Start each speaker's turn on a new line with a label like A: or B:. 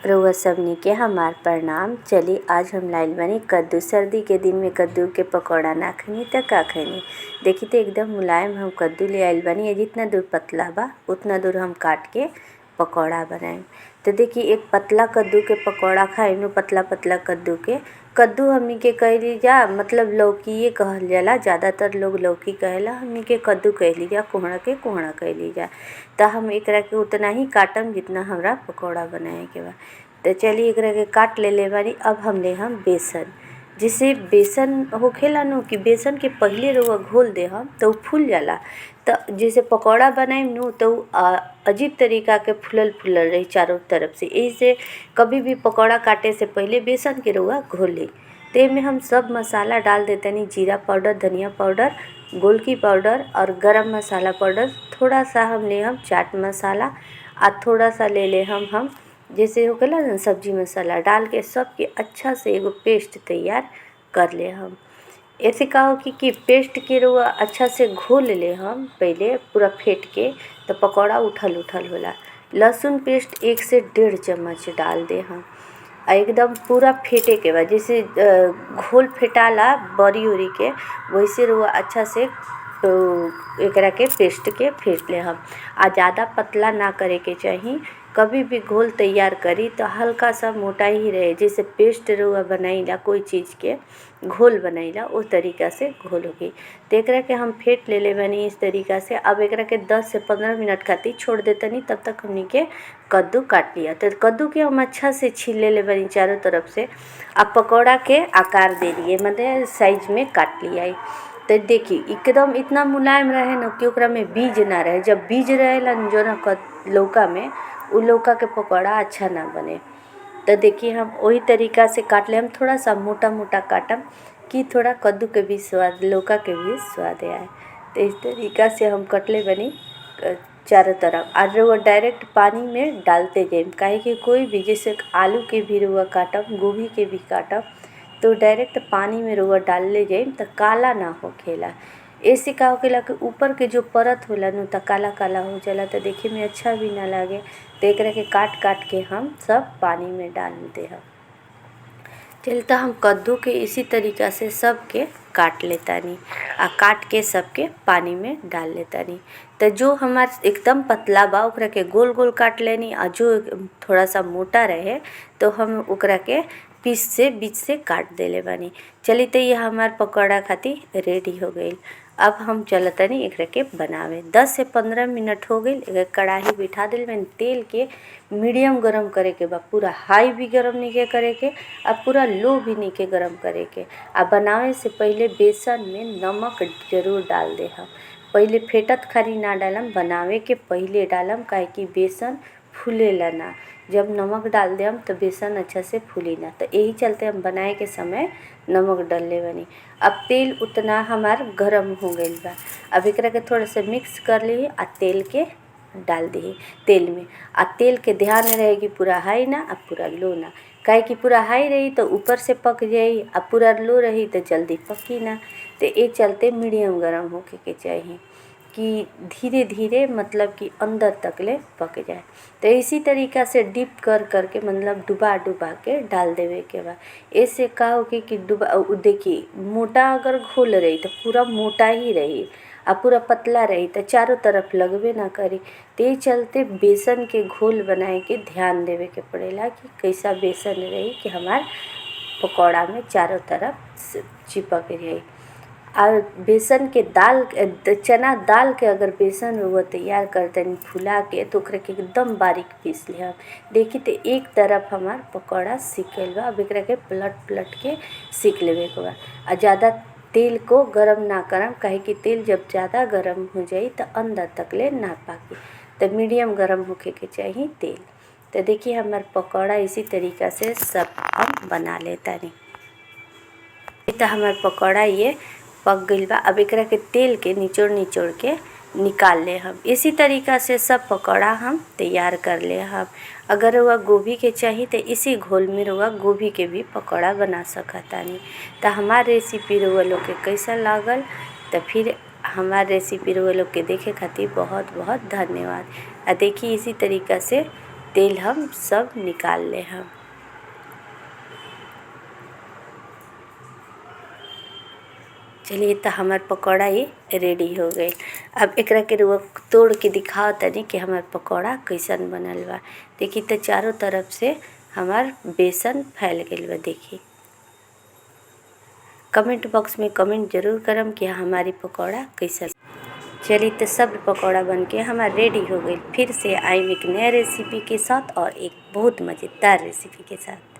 A: रउआ सबनी के हमार प्रणाम। चली आज हम लाइल बनी कद्दू। सर्दी के दिन में कद्दू के पकौड़ा ना खनी त का खनी। देखी तो एकदम मुलायम हम कद्दू ले आइल बनी। जितना दूर पतला बा उतना दूर हम काट के पकौड़ा बनाएम। तो देखी एक पतला कद्दू के पकौड़ा खाइनु। पतला पतला कद्दू हमनी के कहली जा मतलब लौकी कहल जाला। ज़्यादातर लोग लौकी कहेला, हमनी के कद्दू कहली जा, कोहड़ा के कोहड़ा कहली जा। तो हम एकरा के उतना ही काटम जितना हमरा पकौड़ा बनाए के बा। तो चलिए एकरा के काट ले बानी। अब हम ले हम बेसन, जिसे बेसन होखेला नु कि बेसन के पहले रउआ घोल दे हम तो फूल जाला। तो जैसे पकौड़ा बनाएम नु तो अजीब तरीका के फूलल फूलल रही चारों तरफ से। ऐसे कभी भी पकौड़ा काटे से पहले बेसन के रउआ घोली। तो में हम सब मसाला डाल देतनी। जीरा पाउडर, धनिया पाउडर, गोलकी पाउडर और गरम मसाला पाउडर। थोड़ा सा हम ले हम चाट मसाला और थोड़ा सा ले हम जैसे हो गया ना सब्जी मसाला डाल के सबके अच्छा से एगो पेस्ट तैयार कर ले हम। ऐसे का हो कि पेस्ट के रउआ अच्छा से घोल ले हम पहले पूरा फेंट के, तो पकौड़ा उठल होला। लहसुन पेस्ट 1 से 1.5 चम्मच डाल दे हम। एकदम पूरा फेंटे के बाद जैसे घोल फेंटाला बड़ी उरी के, वैसे रउआ अच्छा से एकरा के पेस्ट के फेंट ले हम। आ ज़्यादा पतला ना करे के चाहिए। कभी भी घोल तैयार करी तो हल्का सा मोटा ही रहे। जैसे पेस्ट रउआ बनाईला कोई चीज़ के घोल बनाईला वो तरीका से घोल होगी। तो एकरा के हम फेंट ले बनी इस तरीका से। अब एकरा के 10 से 15 मिनट खातिर छोड़ देतनी। तब तक हमनी के कद्दू काट लिया। तो कद्दू के हम अच्छा से छील ले बनी चारों तरफ से। अब पकौड़ा के आकार दे दिए, मतलब साइज में काट लिया। तो देखी एकदम इतना मुलायम रहे न कि ओकरा में बीज ना रहे। जब बीज रहेला जो ना लौका में, उ लौका के पकौड़ा अच्छा ना बने। तो देखिए हम वही तरीका से काट ले। हम थोड़ा सा मोटा मोटा काटम कि थोड़ा कद्दू के भी स्वाद, लौका के भी स्वाद आए। तो इस तरीका से हम कटले बनी चारों तरफ। और वो डायरेक्ट पानी में डालते जाए, काहे कि कोई भी जैसे आलू के भी रुआ काटम, गोभी के भी काटम, तो डायरेक्ट पानी में रउआ डाल ले जाए तो काला ना होखेला। ऐसे का होखेला कि ऊपर के जो परत होला नु त काला काला हो जाला, तो देखे में अच्छा भी ना लागे। तो एकरा के काट काट के हम सब पानी में डाल दे हम। चलता हम कद्दू के इसी तरीका से सबके काट लेतानी आ काट के सबके पानी में डाल लेतानी। तो जो हमार एकदम पतला बा ओकरा के गोल गोल काट लेनी, और जो थोड़ा सा मोटा रहे तो हम ओकरा के पीस से बीच से काट देले बानी। चली तो ये हमार पकौड़ा खातिर रेडी हो गई। अब हम चलतनी एकरा के बनावे। 10 से 15 मिनट हो गई। एक कढ़ाई बिठा दिल में तेल के मीडियम गरम करे के बा। पूरा हाई भी गरम नहीं के करे के और पूरा लो भी नहीं के गरम करे के। आ बनावे से पहले बेसन में नमक जरूर डाल दे हम। पहले फेटत खाली ना डालम, बनावे के पहले डालम, काहे कि बेसन फूलेला ना। जब नमक डाल देम तो बेसन अच्छा से फूली ना। तो यही चलते हम बनाए के समय नमक डालले बनी। अब तेल उतना हमार गरम हो गई बा। अब एकरा के थोड़ा सा मिक्स कर ली आ तेल के डाल दी तेल में। आ तेल के ध्यान रहे कि पूरा हाई ना आ पूरा लो ना, काहे कि पूरा हाई रही तो ऊपर से पक जाई, आ पूरा लो रही तो जल्दी पकी ना। तो ये चलते मीडियम गरम होके के चाहिए कि धीरे धीरे मतलब कि अंदर तक ले पक जाए। तो इसी तरीका से डिप कर करके मतलब डुबा डुबा के डाल देवे के बाद। ऐसे का हो कि डुबा देखिए मोटा अगर घोल रही तो पूरा मोटा ही रही, आ पूरा पतला रही तो चारों तरफ लगबे ना करी। ते चलते बेसन के घोल बनाए के ध्यान देवे के पड़ेला कि कैसा बेसन रही कि हमार पकौड़ा में चारों तरफ चिपक रही। और बेसन के दाल, चना दाल के अगर बेसन वो तैयार करते फुला के तो ओकरा के एकदम बारीक पीस ले हम। देखी तो एक तरफ हमार पकौड़ा सिकल बा। अब एकरा के पलट पलट के सीख लेवे के बा। और ज़्यादा तेल को गरम ना करम, काहे कि तेल जब ज़्यादा गरम हो जाई तो अंदर तक ले ना पाकी। तो मीडियम गरम होके के चाहिए तेल। तो देखिए हमार पकौड़ा इसी तरीका से सब हम बना लेता नहीं। तो हमार पकौड़ा ये पक गई बा। अब एकरा के तेल के निचोड़ निचोड़ के निकाल ले हम। इसी तरीका से सब पकौड़ा हम तैयार कर ले हम। अगर वह गोभी के चाहिए तो इसी घोल में रउआ गोभी के भी पकौड़ा बना सकतानी। तो हमार रेसिपी रउआ लोग के कैसा लागल, तो फिर हमार रेसिपी रउआ लोग के देखे खातिर बहुत बहुत धन्यवाद। देखिए इसी तरीका से तेल हम सब निकाल ले हम। चलिए तो हमार पकौड़ा ये रेडी हो गए। अब एकरा के रुआ तोड़ के दिखाओ तनी कि हमार पकौड़ा कैसन बनल बा। देखी तो चारों तरफ से हमार बेसन फैल गइल बा। देखी, कमेंट बॉक्स में कमेंट जरूर करम कि हमारी पकौड़ा कैसा। चलिए तो सब पकौड़ा बनके हमार रेडी हो गई। फिर से आई एक नया रेसिपी के साथ और एक बहुत मज़ेदार रेसिपी के साथ।